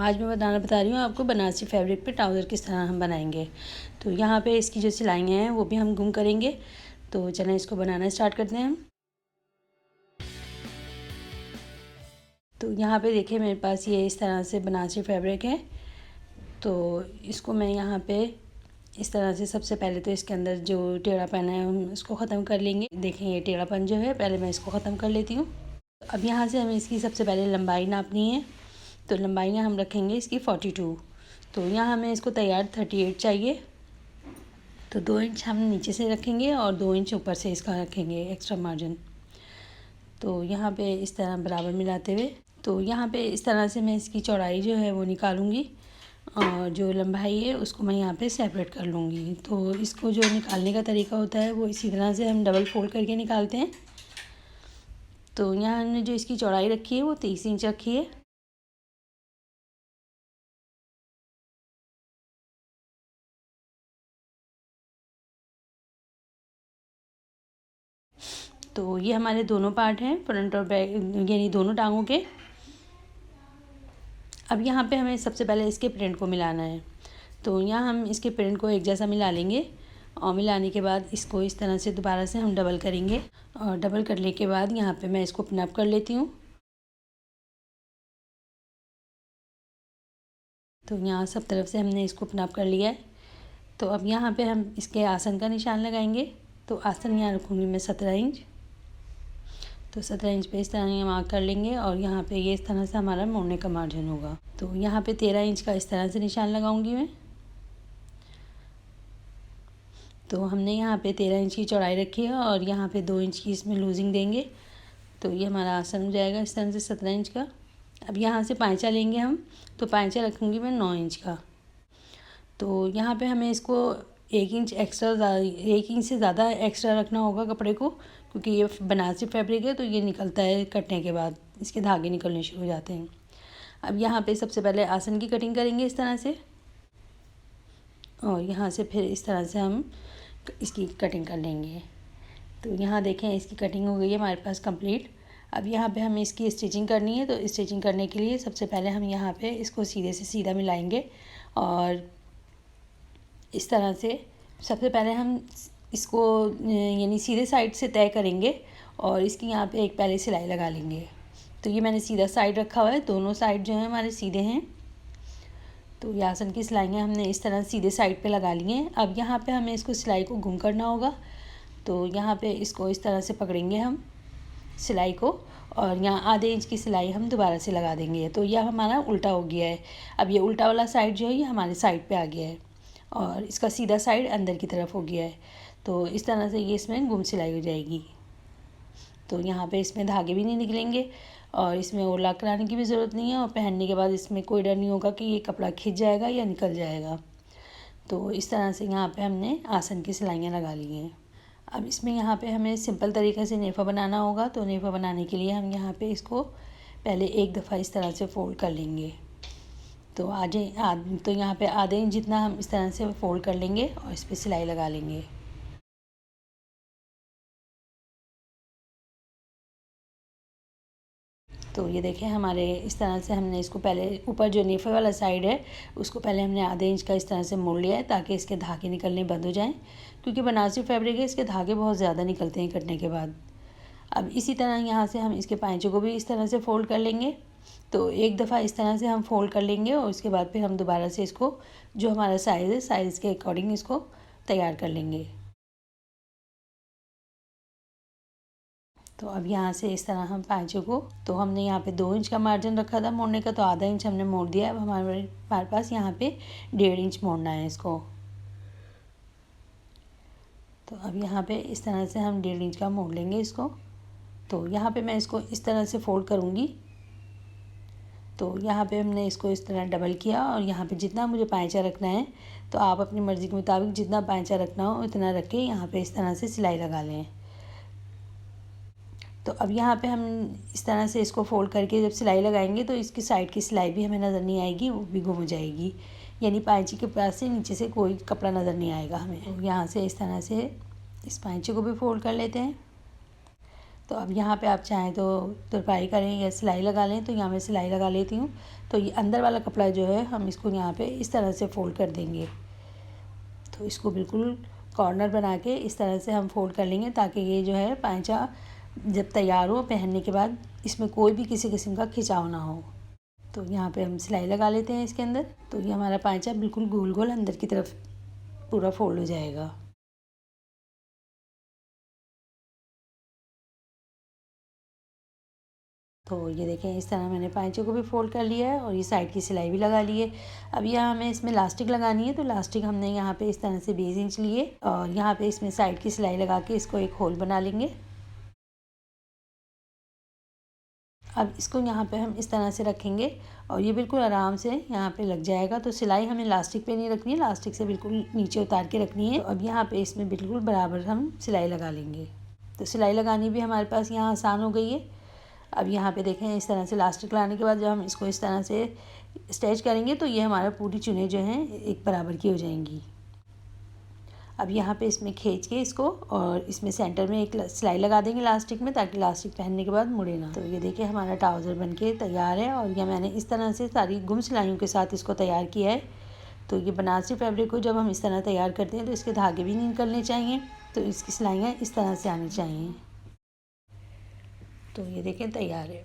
आज मैं बता रही हूँ आपको बनारसी फैब्रिक पे ट्राउज़र किस तरह हम बनाएंगे। तो यहाँ पे इसकी जो सिलाइयाँ हैं वो भी हम गुम करेंगे। तो चलें इसको बनाना स्टार्ट करते हैं हम। तो यहाँ पे देखिए मेरे पास ये इस तरह से बनारसी फैब्रिक है। तो इसको मैं यहाँ पे इस तरह से सबसे पहले तो इसके अंदर जो टेढ़ापन है हम इसको ख़त्म कर लेंगे। देखें ये टेढ़ापन जो है पहले मैं इसको ख़त्म कर लेती हूँ। अब यहाँ से हमें इसकी सबसे पहले लंबाई नापनी है। तो लंबाई हम रखेंगे इसकी 42। तो यहाँ हमें इसको तैयार 38 चाहिए। तो 2 इंच हम नीचे से रखेंगे और 2 इंच ऊपर से इसका रखेंगे एक्स्ट्रा मार्जिन। तो यहाँ पे इस तरह बराबर मिलाते हुए तो यहाँ पे इस तरह से मैं इसकी चौड़ाई जो है वो निकालूंगी और जो लंबाई है उसको मैं यहाँ पे सेपरेट कर लूँगी। तो इसको जो निकालने का तरीका होता है वो इसी तरह से हम डबल फोल्ड करके निकालते हैं। तो यहाँ हमने जो इसकी चौड़ाई रखी है वो 30 इंच रखी है। तो ये हमारे दोनों पार्ट हैं, फ्रंट और बैक, यानी दोनों टांगों के। अब यहाँ पे हमें सबसे पहले इसके प्रिंट को मिलाना है। तो यहाँ हम इसके प्रिंट को एक जैसा मिला लेंगे और मिलाने के बाद इसको इस तरह से दोबारा से हम डबल करेंगे और डबल करने के बाद यहाँ पे मैं इसको पिनअप कर लेती हूँ। तो यहाँ सब तरफ से हमने इसको पिनअप कर लिया है। तो अब यहाँ पे हम इसके आसन का निशान लगाएंगे। तो आसन यहाँ रखूँगी मैं 17 इंच। तो 17 इंच पे इस तरह ये मार्क कर लेंगे और यहाँ पे ये इस तरह से हमारा मोड़ने का मार्जिन होगा। तो यहाँ पे 13 इंच का इस तरह से निशान लगाऊंगी मैं। तो हमने यहाँ पे 13 इंच की चौड़ाई रखी है और यहाँ पे 2 इंच की इसमें लूजिंग देंगे। तो ये हमारा आसन हो जाएगा इस तरह से 17 इंच का। अब यहाँ से पाँचा लेंगे हम। तो पाँचा रखूँगी मैं 9 इंच का। तो यहाँ पे हमें इसको 1 इंच एक्स्ट्रा 1 इंच से ज़्यादा एक्स्ट्रा रखना होगा कपड़े को, क्योंकि ये बनारसी फैब्रिक है तो ये निकलता है कटने के बाद, इसके धागे निकलने शुरू हो जाते हैं। अब यहाँ पे सबसे पहले आसन की कटिंग करेंगे इस तरह से और यहाँ से फिर इस तरह से हम इसकी कटिंग कर लेंगे। तो यहाँ देखें इसकी कटिंग हो गई है हमारे पास कंप्लीट। अब यहाँ पे हमें इसकी स्टिचिंग करनी है। तो स्टिचिंग करने के लिए सबसे पहले हम यहाँ पे इसको सीधे से सीधा मिलाएंगे और इस तरह से सबसे पहले हम इसको यानी सीधे साइड से तय करेंगे और इसकी यहाँ पे एक पहले सिलाई लगा लेंगे। तो ये मैंने सीधा साइड रखा हुआ है, दोनों साइड जो है हमारे सीधे हैं। तो ये आसन की सिलाइयाँ हमने इस तरह सीधे साइड पे लगा ली हैं। अब यहाँ पे हमें इसको सिलाई को गुम करना होगा। तो यहाँ पे इसको इस तरह से पकड़ेंगे हम सिलाई को और यहाँ आधे इंच की सिलाई हम दोबारा से लगा देंगे। तो यह हमारा उल्टा हो गया है। अब ये उल्टा वाला साइड जो है ये हमारे साइड पे आ गया है और इसका सीधा साइड अंदर की तरफ हो गया है। तो इस तरह से ये इसमें गुम सिलाई हो जाएगी। तो यहाँ पे इसमें धागे भी नहीं निकलेंगे और इसमें ओला कराने की भी ज़रूरत नहीं है और पहनने के बाद इसमें कोई डर नहीं होगा कि ये कपड़ा खिंच जाएगा या निकल जाएगा। तो इस तरह से यहाँ पे हमने आसन की सिलाइयाँ लगा ली हैं। अब इसमें यहाँ पे हमें सिंपल तरीके से नेफ़ा बनाना होगा। तो नेफ़ा बनाने के लिए हम यहाँ पे इसको पहले एक दफ़ा इस तरह से फ़ोल्ड कर लेंगे। तो तो यहाँ पे आधे इंच जितना हम इस तरह से फ़ोल्ड कर लेंगे और इस पर सिलाई लगा लेंगे। तो ये देखें हमारे इस तरह से हमने इसको पहले ऊपर जो नेफे वाला साइड है उसको पहले हमने आधे इंच का इस तरह से मोड़ लिया है ताकि इसके धागे निकलने बंद हो जाएं, क्योंकि बनारसी फैब्रिक है इसके धागे बहुत ज़्यादा निकलते हैं कटने के बाद। अब इसी तरह यहाँ से हम इसके पाँचों को भी इस तरह से फ़ोल्ड कर लेंगे। तो एक दफ़ा इस तरह से हम फ़ोल्ड कर लेंगे और उसके बाद फिर हम दोबारा से इसको जो हमारा साइज़ है साइज़ के अकॉर्डिंग इसको तैयार कर लेंगे। तो अब यहाँ से इस तरह हम पाँचों को, तो हमने यहाँ पे 2 इंच का मार्जिन रखा था मोड़ने का, तो आधा इंच हमने मोड़ दिया। अब हमारे पास यहाँ पे 1.5 इंच मोड़ना है इसको। तो अब यहाँ पे इस तरह से हम 1.5 इंच का मोड़ लेंगे इसको। तो यहाँ पे मैं इसको इस तरह से फ़ोल्ड करूँगी। तो यहाँ पे हमने इसको इस तरह डबल किया और यहाँ पे जितना मुझे पाँचा रखना है तो आप अपनी मर्ज़ी के मुताबिक जितना पाँचा रखना हो उतना रख के यहाँ पे इस तरह से सिलाई लगा लें। तो अब यहाँ पे हम इस तरह से इसको फ़ोल्ड करके जब सिलाई लगाएंगे तो इसकी साइड की सिलाई भी हमें नज़र नहीं आएगी, वो भी गुम हो जाएगी। यानी पाँचे के पास से नीचे से कोई कपड़ा नज़र नहीं आएगा हमें। तो यहाँ से इस तरह से इस पाँचे को भी फ़ोल्ड कर लेते हैं। तो अब यहाँ पे आप चाहें तो तुरपाई करें या सिलाई लगा लें, तो यहाँ मैं सिलाई लगा लेती हूँ। तो ये अंदर वाला कपड़ा जो है हम इसको यहाँ पे इस तरह से फ़ोल्ड कर देंगे। तो इसको बिल्कुल कॉर्नर बना के इस तरह से हम फ़ोल्ड कर लेंगे, ताकि ये जो है पायचा जब तैयार हो पहनने के बाद इसमें कोई भी किसी किस्म का खिंचाव ना हो। तो यहाँ पे हम सिलाई लगा लेते हैं इसके अंदर। तो ये हमारा पायचा बिल्कुल गोल गोल अंदर की तरफ पूरा फ़ोल्ड हो जाएगा। तो ये देखें, इस तरह मैंने पायचे को भी फ़ोल्ड कर लिया है और ये साइड की सिलाई भी लगा ली है। अब यहाँ हमें इसमें लास्टिक लगानी है, तो लास्टिक हमने यहाँ पे इस तरह से 20 इंच लिए और यहाँ पे इसमें साइड की सिलाई लगा के इसको एक होल बना लेंगे। अब इसको यहाँ पे हम इस तरह से रखेंगे और ये बिल्कुल आराम से यहाँ पे लग जाएगा। तो सिलाई हमें लास्टिक पे नहीं रखनी है, लास्टिक से बिल्कुल नीचे उतार के रखनी है। तो अब यहाँ पे इसमें बिल्कुल बराबर हम सिलाई लगा लेंगे। तो सिलाई लगानी भी हमारे पास यहाँ आसान हो गई है। अब यहाँ पे देखें, इस तरह से लास्टिक लगाने के बाद जब हम इसको इस तरह से स्टिच करेंगे तो ये हमारा पूरी चुनें जो हैं एक बराबर की हो जाएंगी। अब यहाँ पे इसमें खींच के इसको और इसमें सेंटर में एक सिलाई लगा देंगे लास्टिक में, ताकि लास्टिक पहनने के बाद मुड़े ना। तो ये देखिए हमारा ट्राउज़र बनके तैयार है और ये मैंने इस तरह से सारी गुम सिलाइयों के साथ इसको तैयार किया है। तो ये बनारसी फैब्रिक को जब हम इस तरह तैयार करते हैं तो इसके धागे भी नहीं निकलने चाहिए, तो इसकी सिलाइयाँ इस तरह से आनी चाहिए। तो ये देखें तैयार है।